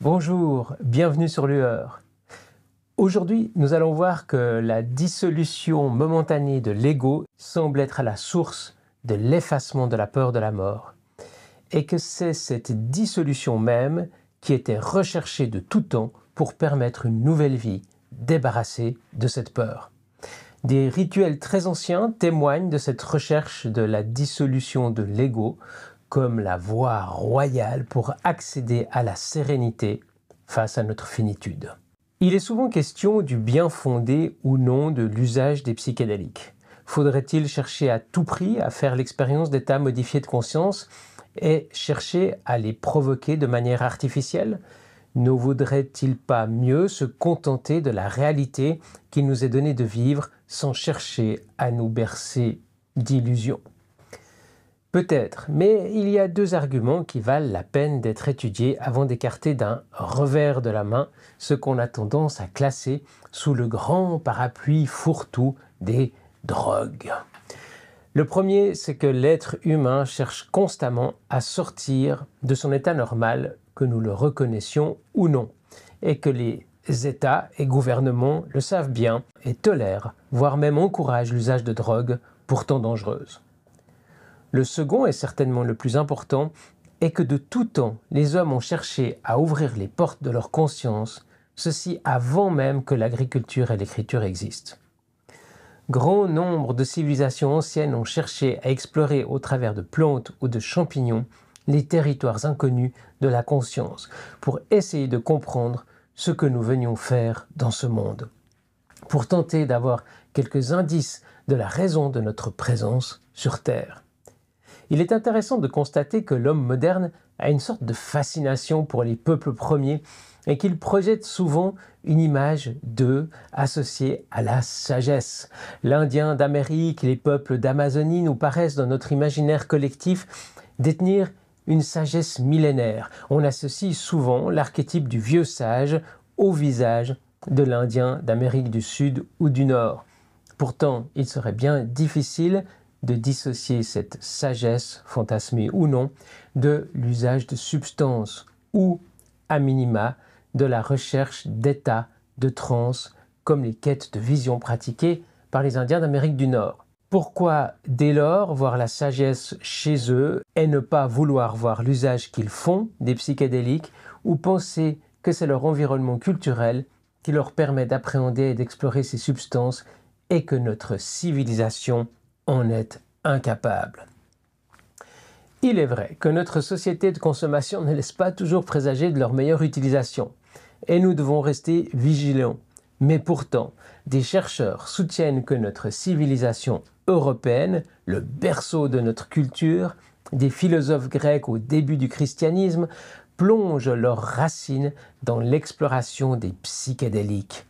Bonjour, bienvenue sur Lueur. Aujourd'hui, nous allons voir que la dissolution momentanée de l'ego semble être à la source de l'effacement de la peur de la mort, et que c'est cette dissolution même qui était recherchée de tout temps pour permettre une nouvelle vie, débarrassée de cette peur. Des rituels très anciens témoignent de cette recherche de la dissolution de l'ego comme la voie royale pour accéder à la sérénité face à notre finitude. Il est souvent question du bien fondé ou non de l'usage des psychédéliques. Faudrait-il chercher à tout prix à faire l'expérience d'états modifiés de conscience et chercher à les provoquer de manière artificielle ? Ne vaudrait-il pas mieux se contenter de la réalité qu'il nous est donné de vivre sans chercher à nous bercer d'illusions ? Peut-être, mais il y a deux arguments qui valent la peine d'être étudiés avant d'écarter d'un revers de la main ce qu'on a tendance à classer sous le grand parapluie fourre-tout des drogues. Le premier, c'est que l'être humain cherche constamment à sortir de son état normal, que nous le reconnaissions ou non, et que les États et gouvernements le savent bien et tolèrent, voire même encouragent l'usage de drogues pourtant dangereuses. Le second, et certainement le plus important, est que de tout temps, les hommes ont cherché à ouvrir les portes de leur conscience, ceci avant même que l'agriculture et l'écriture existent. Grand nombre de civilisations anciennes ont cherché à explorer au travers de plantes ou de champignons les territoires inconnus de la conscience pour essayer de comprendre ce que nous venions faire dans ce monde, pour tenter d'avoir quelques indices de la raison de notre présence sur Terre. Il est intéressant de constater que l'homme moderne a une sorte de fascination pour les peuples premiers et qu'il projette souvent une image d'eux associée à la sagesse. L'Indien d'Amérique et les peuples d'Amazonie nous paraissent dans notre imaginaire collectif détenir une sagesse millénaire. On associe souvent l'archétype du vieux sage au visage de l'Indien d'Amérique du Sud ou du Nord. Pourtant, il serait bien difficile de dissocier cette sagesse, fantasmée ou non, de l'usage de substances ou, à minima, de la recherche d'états de transe comme les quêtes de vision pratiquées par les Indiens d'Amérique du Nord. Pourquoi, dès lors, voir la sagesse chez eux et ne pas vouloir voir l'usage qu'ils font des psychédéliques ou penser que c'est leur environnement culturel qui leur permet d'appréhender et d'explorer ces substances et que notre civilisation en est incapable. Il est vrai que notre société de consommation ne laisse pas toujours présager de leur meilleure utilisation, et nous devons rester vigilants. Mais pourtant, des chercheurs soutiennent que notre civilisation européenne, le berceau de notre culture, des philosophes grecs au début du christianisme, plongent leurs racines dans l'exploration des psychédéliques.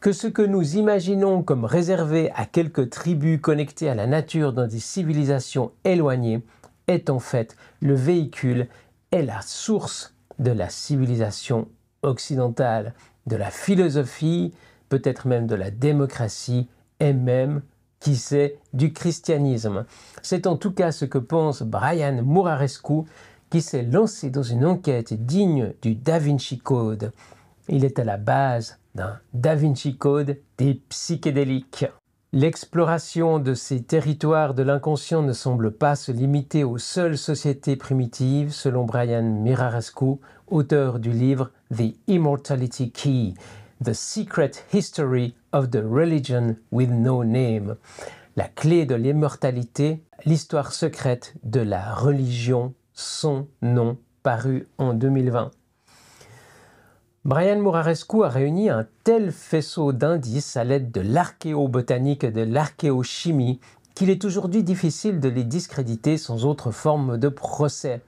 Que ce que nous imaginons comme réservé à quelques tribus connectées à la nature dans des civilisations éloignées est en fait le véhicule et la source de la civilisation occidentale, de la philosophie, peut-être même de la démocratie et même, qui sait, du christianisme. C'est en tout cas ce que pense Brian Muraresku, qui s'est lancé dans une enquête digne du Da Vinci Code. Il est à la base d'un Da Vinci Code des psychédéliques. L'exploration de ces territoires de l'inconscient ne semble pas se limiter aux seules sociétés primitives, selon Brian Muraresku, auteur du livre The Immortality Key, The Secret History of the Religion with No Name. La clé de l'immortalité, l'histoire secrète de la religion sans nom, paru en 2020. Brian Muraresku a réuni un tel faisceau d'indices à l'aide de l'archéobotanique et de l'archéochimie qu'il est aujourd'hui difficile de les discréditer sans autre forme de procès.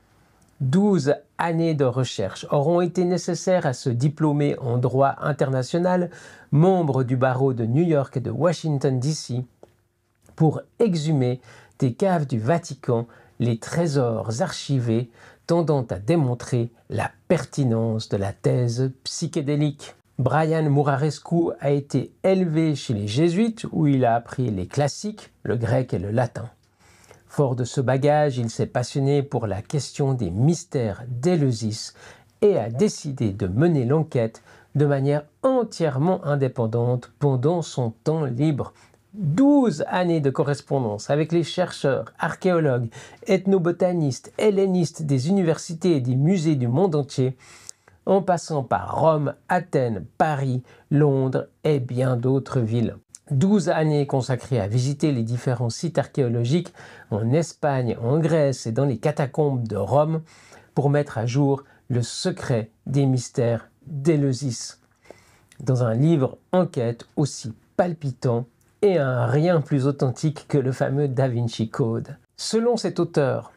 12 années de recherche auront été nécessaires à se diplômer en droit international, membre du barreau de New York et de Washington DC, pour exhumer des caves du Vatican les trésors archivés tendant à démontrer la pertinence de la thèse psychédélique. Brian Muraresku a été élevé chez les jésuites où il a appris les classiques, le grec et le latin. Fort de ce bagage, il s'est passionné pour la question des mystères d'Éleusis et a décidé de mener l'enquête de manière entièrement indépendante pendant son temps libre. 12 années de correspondance avec les chercheurs, archéologues, ethnobotanistes, hellénistes des universités et des musées du monde entier, en passant par Rome, Athènes, Paris, Londres et bien d'autres villes. 12 années consacrées à visiter les différents sites archéologiques en Espagne, en Grèce et dans les catacombes de Rome pour mettre à jour le secret des mystères d'Éleusis. Dans un livre enquête aussi palpitant et un rien plus authentique que le fameux Da Vinci Code. Selon cet auteur,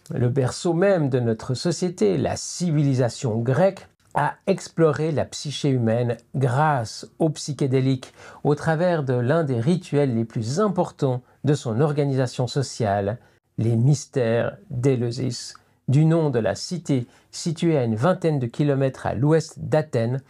le berceau même de notre société, la civilisation grecque, a exploré la psyché humaine grâce aux psychédéliques au travers de l'un des rituels les plus importants de son organisation sociale, les mystères d'Éleusis, du nom de la cité située à une vingtaine de kilomètres à l'ouest d'Athènes,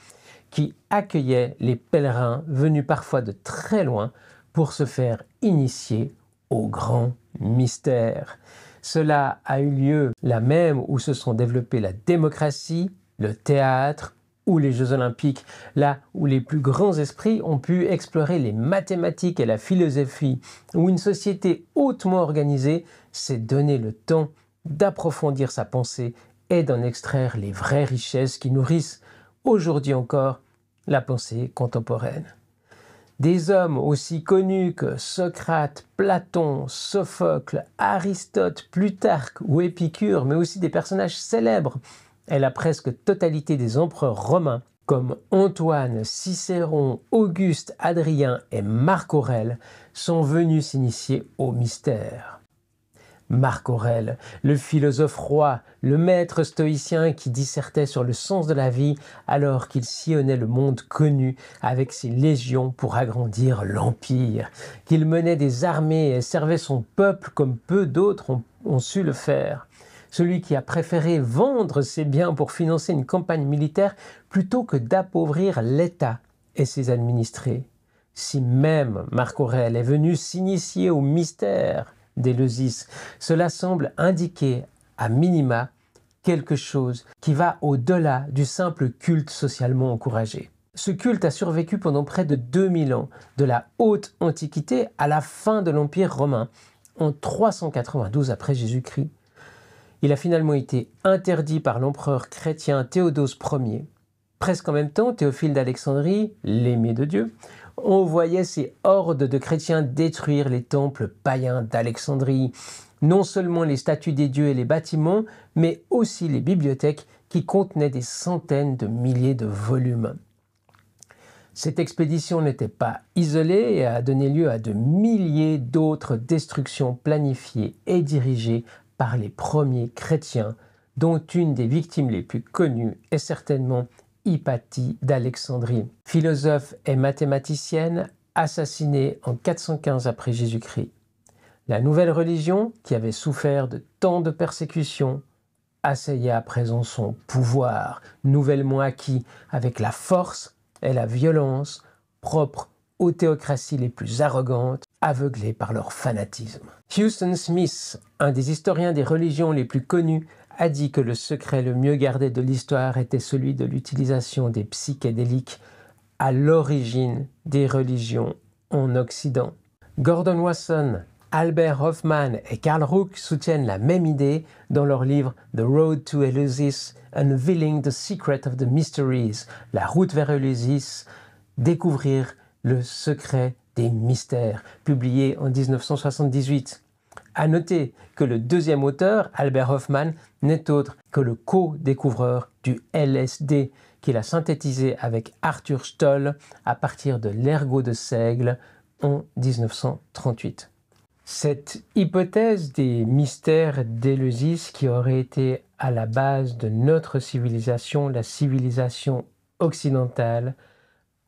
qui accueillait les pèlerins venus parfois de très loin pour se faire initier au grand mystère. Cela a eu lieu là même où se sont développées la démocratie, le théâtre ou les Jeux olympiques, là où les plus grands esprits ont pu explorer les mathématiques et la philosophie, où une société hautement organisée s'est donné le temps d'approfondir sa pensée et d'en extraire les vraies richesses qui nourrissent aujourd'hui encore la pensée contemporaine. Des hommes aussi connus que Socrate, Platon, Sophocle, Aristote, Plutarque ou Épicure, mais aussi des personnages célèbres et la presque totalité des empereurs romains comme Antoine, Cicéron, Auguste, Adrien et Marc Aurèle sont venus s'initier au mystère. Marc Aurèle, le philosophe roi, le maître stoïcien qui dissertait sur le sens de la vie alors qu'il sillonnait le monde connu avec ses légions pour agrandir l'empire, qu'il menait des armées et servait son peuple comme peu d'autres ont su le faire. Celui qui a préféré vendre ses biens pour financer une campagne militaire plutôt que d'appauvrir l'État et ses administrés. Si même Marc Aurèle est venu s'initier au mystère d'Éleusis, cela semble indiquer, à minima, quelque chose qui va au-delà du simple culte socialement encouragé. Ce culte a survécu pendant près de 2000 ans, de la haute antiquité à la fin de l'Empire romain, en 392 après Jésus-Christ. Il a finalement été interdit par l'empereur chrétien Théodose Ier. Presque en même temps, Théophile d'Alexandrie, l'aimé de Dieu, envoyait ces hordes de chrétiens détruire les temples païens d'Alexandrie. Non seulement les statues des dieux et les bâtiments, mais aussi les bibliothèques qui contenaient des centaines de milliers de volumes. Cette expédition n'était pas isolée et a donné lieu à de milliers d'autres destructions planifiées et dirigées par les premiers chrétiens, dont une des victimes les plus connues est certainement Hypatie d'Alexandrie, philosophe et mathématicienne assassinée en 415 après Jésus-Christ. La nouvelle religion, qui avait souffert de tant de persécutions, asseyait à présent son pouvoir, nouvellement acquis avec la force et la violence propres aux théocraties les plus arrogantes, aveuglées par leur fanatisme. Huston Smith, un des historiens des religions les plus connus, a dit que le secret le mieux gardé de l'histoire était celui de l'utilisation des psychédéliques à l'origine des religions en Occident. Gordon Wasson, Albert Hofmann et Carl Ruck soutiennent la même idée dans leur livre The Road to Eleusis, Unveiling the Secret of the Mysteries, la route vers Éleusis, découvrir le secret des mystères, publié en 1978. À noter que le deuxième auteur, Albert Hofmann, n'est autre que le co-découvreur du LSD qu'il a synthétisé avec Arthur Stoll à partir de l'ergot de seigle en 1938. Cette hypothèse des mystères d'Éleusis qui aurait été à la base de notre civilisation, la civilisation occidentale,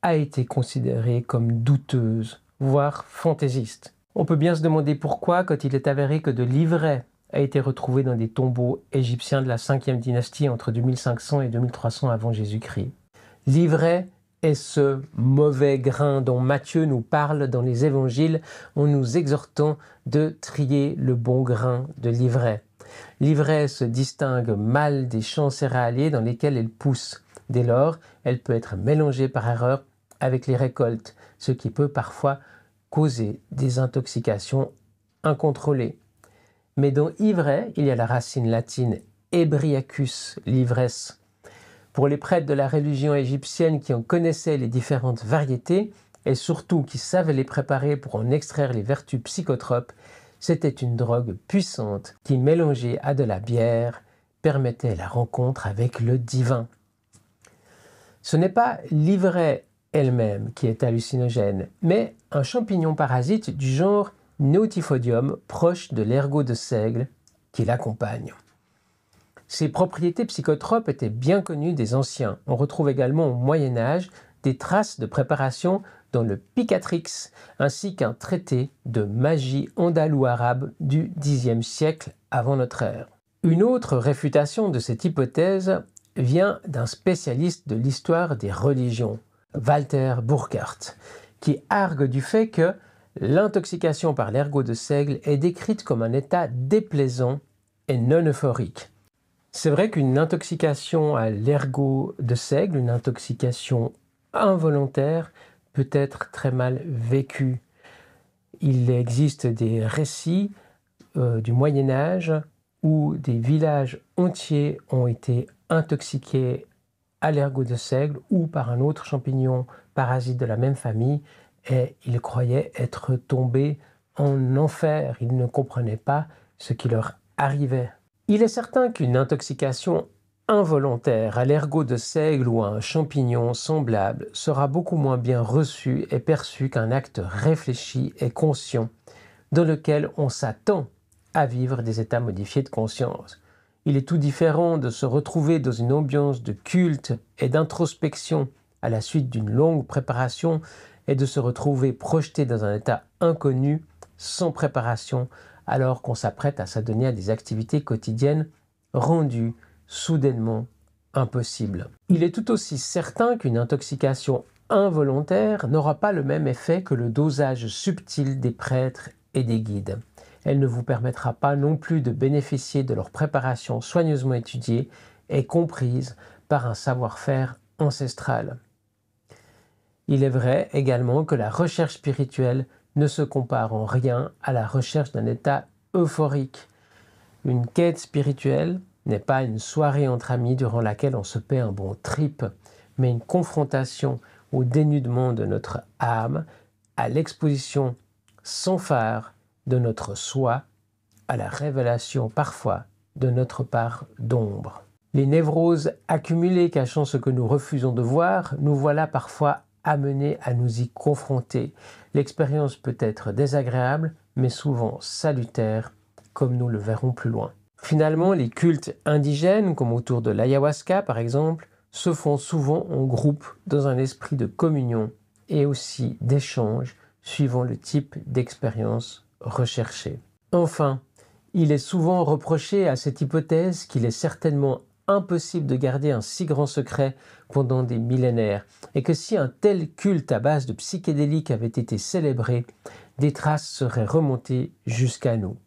a été considérée comme douteuse, voire fantaisiste. On peut bien se demander pourquoi, quand il est avéré que de l'ivraie a été retrouvé dans des tombeaux égyptiens de la 5e dynastie entre 2500 et 2300 avant Jésus-Christ. L'ivraie est ce mauvais grain dont Matthieu nous parle dans les évangiles en nous exhortant de trier le bon grain de l'ivraie. L'ivraie se distingue mal des champs céréaliers dans lesquels elle pousse. Dès lors, elle peut être mélangée par erreur avec les récoltes, ce qui peut parfois causer des intoxications incontrôlées. Mais dans ivraie, il y a la racine latine ebriacus, l'ivresse. Pour les prêtres de la religion égyptienne qui en connaissaient les différentes variétés et surtout qui savaient les préparer pour en extraire les vertus psychotropes, c'était une drogue puissante qui, mélangée à de la bière, permettait la rencontre avec le divin. Ce n'est pas l'ivraie elle-même qui est hallucinogène, mais un champignon parasite du genre Nautifodium, proche de l'ergot de seigle, qui l'accompagne. Ses propriétés psychotropes étaient bien connues des anciens. On retrouve également au Moyen-Âge des traces de préparation dans le Picatrix, ainsi qu'un traité de magie andalou-arabe du Xe siècle avant notre ère. Une autre réfutation de cette hypothèse vient d'un spécialiste de l'histoire des religions, Walter Burkhardt, qui argue du fait que l'intoxication par l'ergot de seigle est décrite comme un état déplaisant et non euphorique. C'est vrai qu'une intoxication à l'ergot de seigle, une intoxication involontaire, peut être très mal vécue. Il existe des récits du Moyen-Âge où des villages entiers ont été intoxiqués à l'ergot de seigle ou par un autre champignon parasite de la même famille, et ils croyaient être tombés en enfer. Ils ne comprenaient pas ce qui leur arrivait. Il est certain qu'une intoxication involontaire à l'ergot de seigle ou à un champignon semblable sera beaucoup moins bien reçue et perçue qu'un acte réfléchi et conscient dans lequel on s'attend à vivre des états modifiés de conscience. Il est tout différent de se retrouver dans une ambiance de culte et d'introspection à la suite d'une longue préparation et de se retrouver projeté dans un état inconnu, sans préparation, alors qu'on s'apprête à s'adonner à des activités quotidiennes rendues soudainement impossibles. Il est tout aussi certain qu'une intoxication involontaire n'aura pas le même effet que le dosage subtil des prêtres et des guides. Elle ne vous permettra pas non plus de bénéficier de leur préparation soigneusement étudiée et comprise par un savoir-faire ancestral. Il est vrai également que la recherche spirituelle ne se compare en rien à la recherche d'un état euphorique. Une quête spirituelle n'est pas une soirée entre amis durant laquelle on se paie un bon trip, mais une confrontation au dénudement de notre âme, à l'exposition sans phare de notre soi, à la révélation parfois de notre part d'ombre. Les névroses accumulées cachant ce que nous refusons de voir, nous voilà parfois amenés à nous y confronter. L'expérience peut être désagréable, mais souvent salutaire, comme nous le verrons plus loin. Finalement, les cultes indigènes, comme autour de l'ayahuasca par exemple, se font souvent en groupe dans un esprit de communion et aussi d'échange suivant le type d'expérience recherchée. Enfin, il est souvent reproché à cette hypothèse qu'il est certainement impossible de garder un si grand secret pendant des millénaires et que si un tel culte à base de psychédéliques avait été célébré, des traces seraient remontées jusqu'à nous.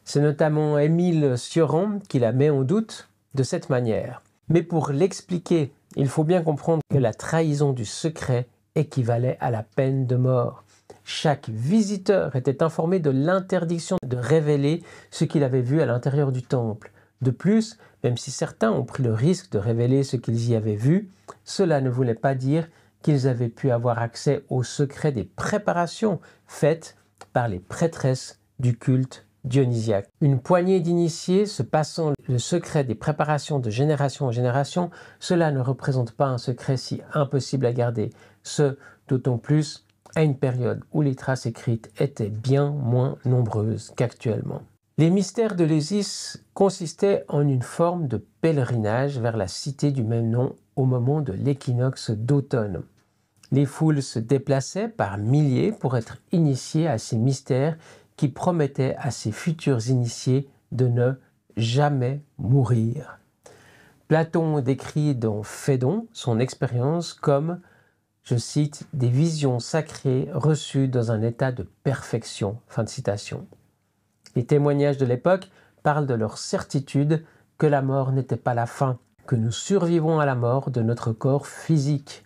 C'est notamment Émile Cioran qui la met en doute de cette manière. Mais pour l'expliquer, il faut bien comprendre que la trahison du secret équivalait à la peine de mort. Chaque visiteur était informé de l'interdiction de révéler ce qu'il avait vu à l'intérieur du temple. De plus, même si certains ont pris le risque de révéler ce qu'ils y avaient vu, cela ne voulait pas dire qu'ils avaient pu avoir accès au secret des préparations faites par les prêtresses du culte dionysiaque. Une poignée d'initiés se passant le secret des préparations de génération en génération, cela ne représente pas un secret si impossible à garder, ce d'autant plus à une période où les traces écrites étaient bien moins nombreuses qu'actuellement. Les mystères de l'Isis consistaient en une forme de pèlerinage vers la cité du même nom au moment de l'équinoxe d'automne. Les foules se déplaçaient par milliers pour être initiées à ces mystères qui promettaient à ces futurs initiés de ne jamais mourir. Platon décrit dans Phédon son expérience comme je cite, « des visions sacrées reçues dans un état de perfection ». Fin de citation. Les témoignages de l'époque parlent de leur certitude que la mort n'était pas la fin, que nous survivons à la mort de notre corps physique.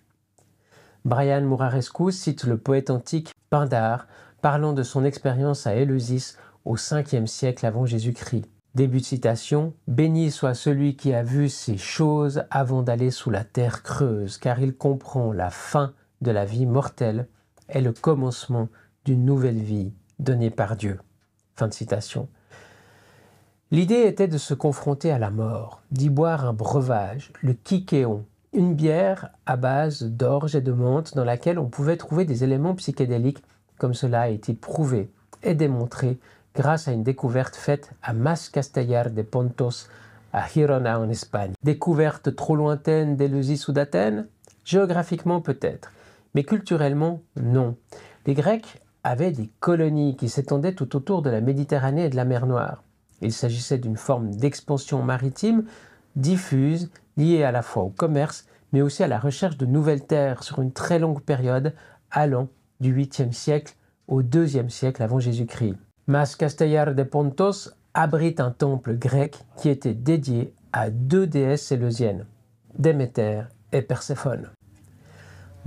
Brian Muraresku cite le poète antique Pindare parlant de son expérience à Éleusis au 5e siècle avant Jésus-Christ. Début de citation, « Béni soit celui qui a vu ces choses avant d'aller sous la terre creuse, car il comprend la fin de la vie mortelle et le commencement d'une nouvelle vie donnée par Dieu. » Fin de citation. L'idée était de se confronter à la mort, d'y boire un breuvage, le Kikéon, une bière à base d'orge et de menthe dans laquelle on pouvait trouver des éléments psychédéliques, comme cela a été prouvé et démontré grâce à une découverte faite à Mas Castellar de Pontos, à Girona en Espagne. Découverte trop lointaine d'Éleusis ou d'Athènes? Géographiquement peut-être, mais culturellement non. Les Grecs avaient des colonies qui s'étendaient tout autour de la Méditerranée et de la mer Noire. Il s'agissait d'une forme d'expansion maritime diffuse, liée à la fois au commerce, mais aussi à la recherche de nouvelles terres sur une très longue période allant du 8e siècle au 2e siècle avant Jésus-Christ. Mas Castellar de Pontos abrite un temple grec qui était dédié à 2 déesses éleusiennes, Déméter et Perséphone.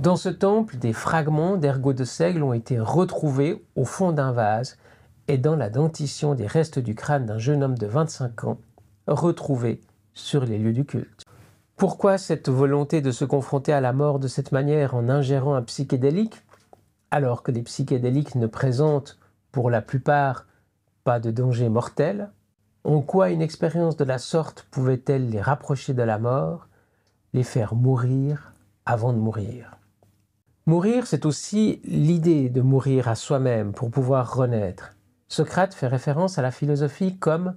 Dans ce temple, des fragments d'ergots de seigle ont été retrouvés au fond d'un vase et dans la dentition des restes du crâne d'un jeune homme de 25 ans, retrouvé sur les lieux du culte. Pourquoi cette volonté de se confronter à la mort de cette manière en ingérant un psychédélique, alors que les psychédéliques ne présentent, pour la plupart, pas de danger mortel? En quoi une expérience de la sorte pouvait-elle les rapprocher de la mort, les faire mourir avant de mourir? Mourir, c'est aussi l'idée de mourir à soi-même pour pouvoir renaître. Socrate fait référence à la philosophie comme,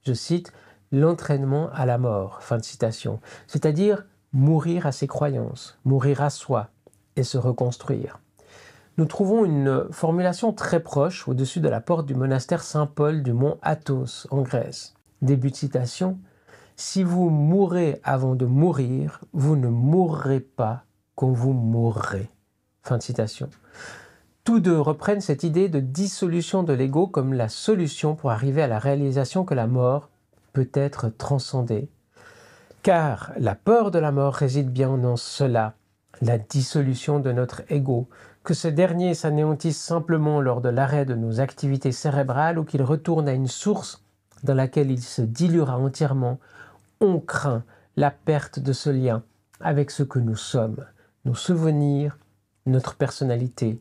je cite, « l'entraînement à la mort », fin de citation, c'est-à-dire mourir à ses croyances, mourir à soi et se reconstruire. Nous trouvons une formulation très proche au-dessus de la porte du monastère Saint-Paul du mont Athos en Grèce. Début de citation, « Si vous mourrez avant de mourir, vous ne mourrez pas quand vous mourrez ». Fin de citation. Tous deux reprennent cette idée de dissolution de l'ego comme la solution pour arriver à la réalisation que la mort peut être transcendée. Car la peur de la mort réside bien dans cela, la dissolution de notre ego, que ce dernier s'anéantisse simplement lors de l'arrêt de nos activités cérébrales ou qu'il retourne à une source dans laquelle il se diluera entièrement. On craint la perte de ce lien avec ce que nous sommes, nos souvenirs, notre personnalité.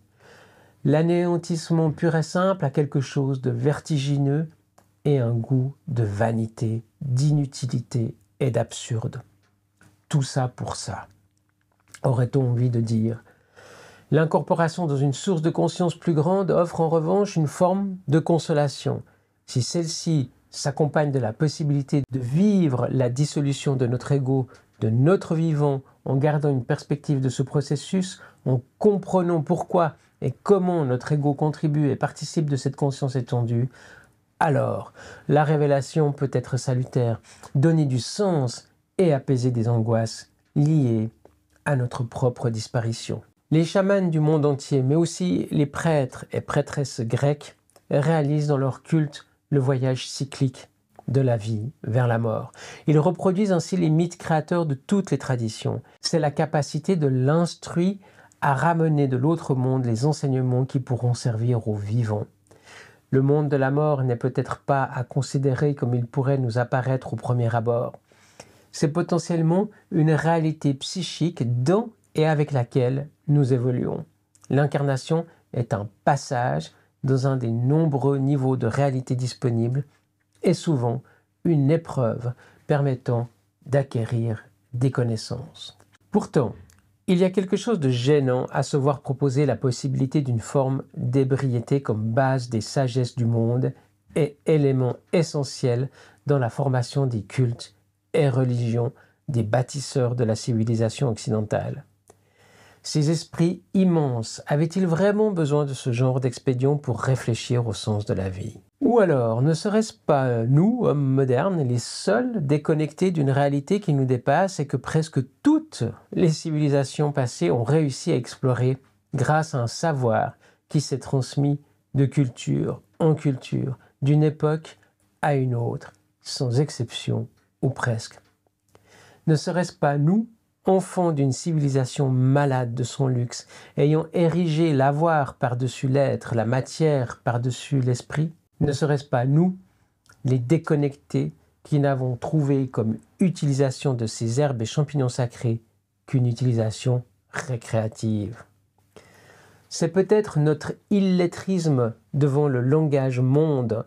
L'anéantissement pur et simple a quelque chose de vertigineux et un goût de vanité, d'inutilité et d'absurde. Tout ça pour ça, aurait-on envie de dire. L'incorporation dans une source de conscience plus grande offre en revanche une forme de consolation. Si celle-ci s'accompagne de la possibilité de vivre la dissolution de notre ego, de notre vivant, en gardant une perspective de ce processus, en comprenant pourquoi et comment notre ego contribue et participe de cette conscience étendue, alors la révélation peut être salutaire, donner du sens et apaiser des angoisses liées à notre propre disparition. Les chamans du monde entier, mais aussi les prêtres et prêtresses grecs, réalisent dans leur culte le voyage cyclique de la vie vers la mort. Ils reproduisent ainsi les mythes créateurs de toutes les traditions. C'est la capacité de l'instruit à ramener de l'autre monde les enseignements qui pourront servir aux vivants. Le monde de la mort n'est peut-être pas à considérer comme il pourrait nous apparaître au premier abord. C'est potentiellement une réalité psychique dans et avec laquelle nous évoluons. L'incarnation est un passage dans un des nombreux niveaux de réalité disponibles et souvent une épreuve permettant d'acquérir des connaissances. Pourtant, il y a quelque chose de gênant à se voir proposer la possibilité d'une forme d'ébriété comme base des sagesses du monde et élément essentiel dans la formation des cultes et religions des bâtisseurs de la civilisation occidentale. Ces esprits immenses avaient-ils vraiment besoin de ce genre d'expédients pour réfléchir au sens de la vie? Ou alors, ne serait-ce pas nous, hommes modernes, les seuls déconnectés d'une réalité qui nous dépasse et que presque toute toutes les civilisations passées ont réussi à explorer grâce à un savoir qui s'est transmis de culture en culture, d'une époque à une autre, sans exception ou presque. Ne serait-ce pas nous, enfants d'une civilisation malade de son luxe, ayant érigé l'avoir par-dessus l'être, la matière par-dessus l'esprit? Ne serait-ce pas nous, les déconnectés, qui n'avons trouvé comme utilisation de ces herbes et champignons sacrés qu'une utilisation récréative? C'est peut-être notre illettrisme devant le langage monde,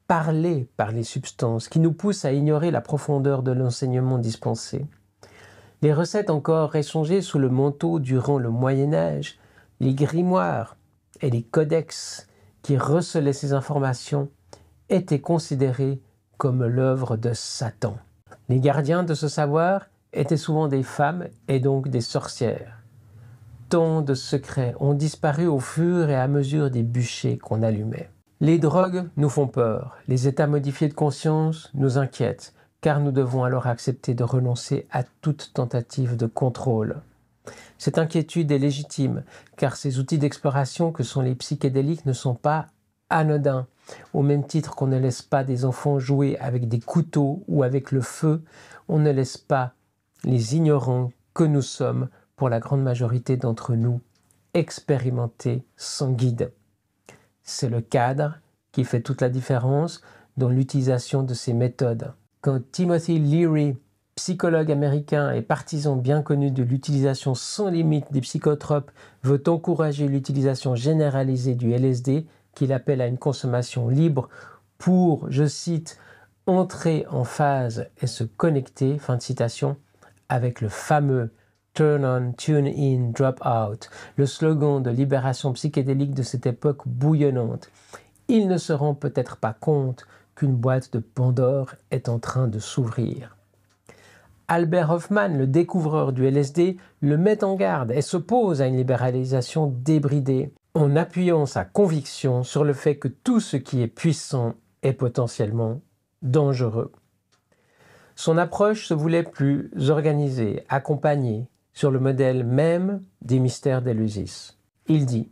parlé par les substances, qui nous pousse à ignorer la profondeur de l'enseignement dispensé. Les recettes encore échangées sous le manteau durant le Moyen-Âge, les grimoires et les codex qui recelaient ces informations étaient considérés comme l'œuvre de Satan. Les gardiens de ce savoir étaient souvent des femmes et donc des sorcières. Tant de secrets ont disparu au fur et à mesure des bûchers qu'on allumait. Les drogues nous font peur, les états modifiés de conscience nous inquiètent, car nous devons alors accepter de renoncer à toute tentative de contrôle. Cette inquiétude est légitime, car ces outils d'exploration que sont les psychédéliques ne sont pas anodins. Au même titre qu'on ne laisse pas des enfants jouer avec des couteaux ou avec le feu, on ne laisse pas les ignorants que nous sommes, pour la grande majorité d'entre nous, expérimenter sans guide. C'est le cadre qui fait toute la différence dans l'utilisation de ces méthodes. Quand Timothy Leary, psychologue américain et partisan bien connu de l'utilisation sans limite des psychotropes, veut encourager l'utilisation généralisée du LSD, qu'il appelle à une consommation libre pour, je cite, « entrer en phase et se connecter », fin de citation, avec le fameux « Turn on, tune in, drop out », le slogan de libération psychédélique de cette époque bouillonnante. Il ne se rend peut-être pas compte qu'une boîte de Pandore est en train de s'ouvrir. Albert Hofmann, le découvreur du LSD, le met en garde et s'oppose à une libéralisation débridée, en appuyant sa conviction sur le fait que tout ce qui est puissant est potentiellement dangereux. Son approche se voulait plus organisée, accompagnée, sur le modèle même des mystères d'Éleusis. Il dit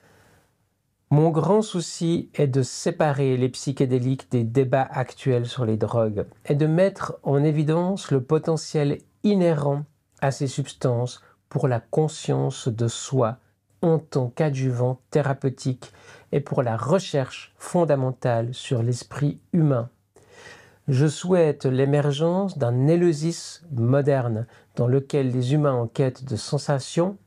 « Mon grand souci est de séparer les psychédéliques des débats actuels sur les drogues et de mettre en évidence le potentiel inhérent à ces substances pour la conscience de soi en tant qu'adjuvant thérapeutique et pour la recherche fondamentale sur l'esprit humain. Je souhaite l'émergence d'un Éleusis moderne dans lequel les humains en quête de sensations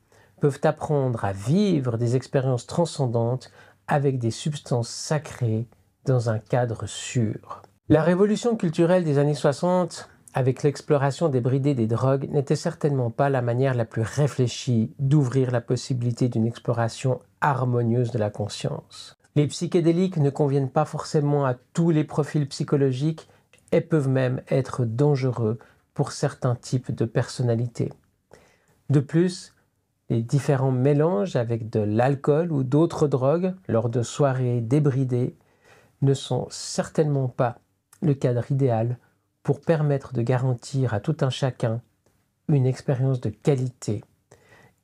peuvent apprendre à vivre des expériences transcendantes avec des substances sacrées dans un cadre sûr. » La révolution culturelle des années 60, avec l'exploration débridée des drogues, n'était certainement pas la manière la plus réfléchie d'ouvrir la possibilité d'une exploration harmonieuse de la conscience. Les psychédéliques ne conviennent pas forcément à tous les profils psychologiques et peuvent même être dangereux pour certains types de personnalités. De plus, les différents mélanges avec de l'alcool ou d'autres drogues lors de soirées débridées ne sont certainement pas le cadre idéal pour permettre de garantir à tout un chacun une expérience de qualité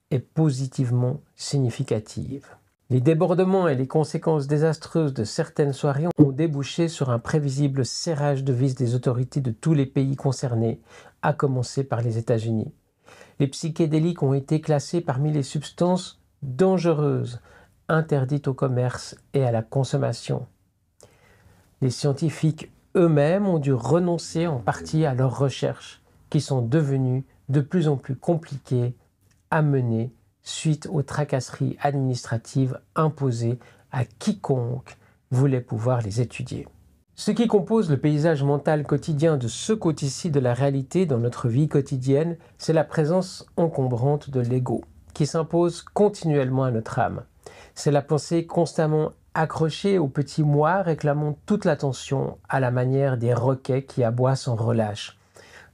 et positivement significative. Les débordements et les conséquences désastreuses de certaines soirées ont débouché sur un prévisible serrage de vis des autorités de tous les pays concernés, à commencer par les États-Unis. Les psychédéliques ont été classés parmi les substances dangereuses, interdites au commerce et à la consommation. Les scientifiques eux-mêmes ont dû renoncer en partie à leurs recherches, qui sont devenues de plus en plus compliquées à mener suite aux tracasseries administratives imposées à quiconque voulait pouvoir les étudier. Ce qui compose le paysage mental quotidien de ce côté-ci de la réalité dans notre vie quotidienne, c'est la présence encombrante de l'ego, qui s'impose continuellement à notre âme. C'est la pensée constamment accrochés au petit moi réclamant toute l'attention à la manière des requins qui aboient sans relâche,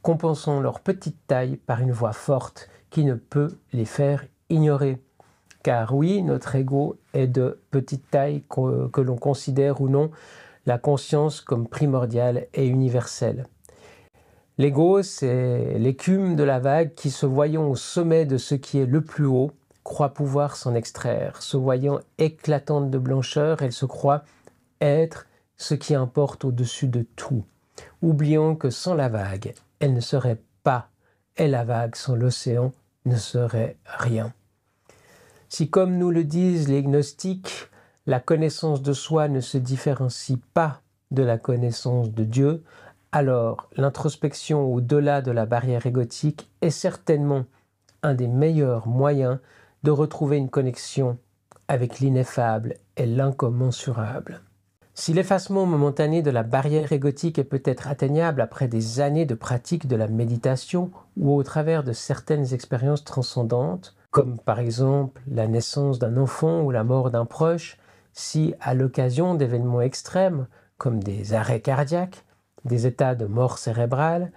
compensant leur petite taille par une voix forte qui ne peut les faire ignorer. Car oui, notre ego est de petite taille, que l'on considère ou non la conscience comme primordiale et universelle. L'ego, c'est l'écume de la vague qui, se voyant au sommet de ce qui est le plus haut, croit pouvoir s'en extraire. Se voyant éclatante de blancheur, elle se croit être ce qui importe au-dessus de tout, oubliant que sans la vague, elle ne serait pas, et la vague sans l'océan ne serait rien. Si, comme nous le disent les gnostiques, la connaissance de soi ne se différencie pas de la connaissance de Dieu, alors l'introspection au-delà de la barrière égotique est certainement un des meilleurs moyens de retrouver une connexion avec l'ineffable et l'incommensurable. Si l'effacement momentané de la barrière égotique est peut-être atteignable après des années de pratique de la méditation ou au travers de certaines expériences transcendantes, comme par exemple la naissance d'un enfant ou la mort d'un proche, si à l'occasion d'événements extrêmes comme des arrêts cardiaques, des états de mort cérébrale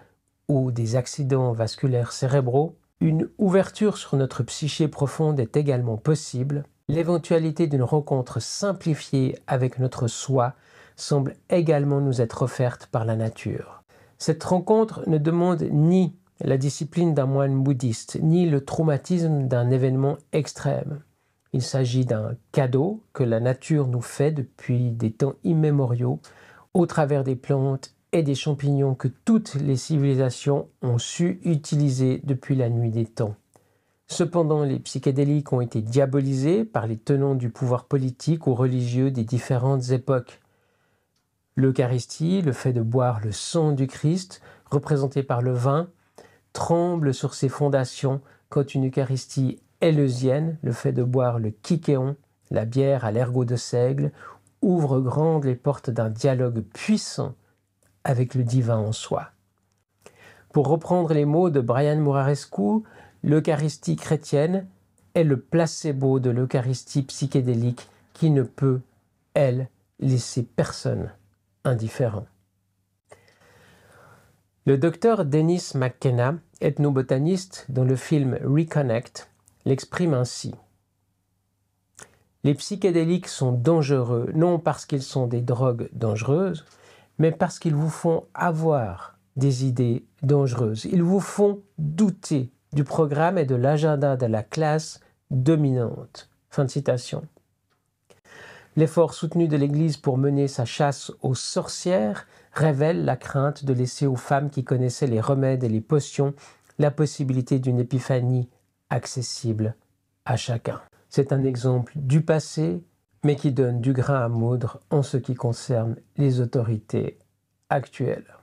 ou des accidents vasculaires cérébraux, une ouverture sur notre psyché profonde est également possible. L'éventualité d'une rencontre simplifiée avec notre soi semble également nous être offerte par la nature. Cette rencontre ne demande ni la discipline d'un moine bouddhiste, ni le traumatisme d'un événement extrême. Il s'agit d'un cadeau que la nature nous fait depuis des temps immémoriaux, au travers des plantes et des champignons que toutes les civilisations ont su utiliser depuis la nuit des temps. Cependant, les psychédéliques ont été diabolisés par les tenants du pouvoir politique ou religieux des différentes époques. L'Eucharistie, le fait de boire le sang du Christ, représenté par le vin, tremble sur ses fondations quand une Eucharistie éleusienne, le fait de boire le kykéon, la bière à l'ergot de seigle, ouvre grandes les portes d'un dialogue puissant avec le divin en soi. Pour reprendre les mots de Brian Muraresku, l'Eucharistie chrétienne est le placebo de l'Eucharistie psychédélique qui ne peut, elle, laisser personne indifférent. Le docteur Dennis McKenna, ethnobotaniste dans le film Reconnect, l'exprime ainsi. Les psychédéliques sont dangereux, non parce qu'ils sont des drogues dangereuses, mais parce qu'ils vous font avoir des idées dangereuses. Ils vous font douter du programme et de l'agenda de la classe dominante. Fin de citation. L'effort soutenu de l'Église pour mener sa chasse aux sorcières révèle la crainte de laisser aux femmes qui connaissaient les remèdes et les potions la possibilité d'une épiphanie accessible à chacun. C'est un exemple du passé, mais qui donne du grain à moudre en ce qui concerne les autorités actuelles.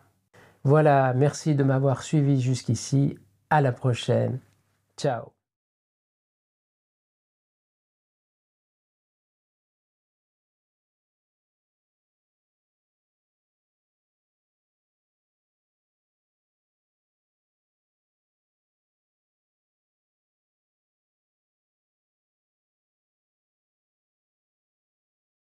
Voilà, merci de m'avoir suivi jusqu'ici. À la prochaine. Ciao.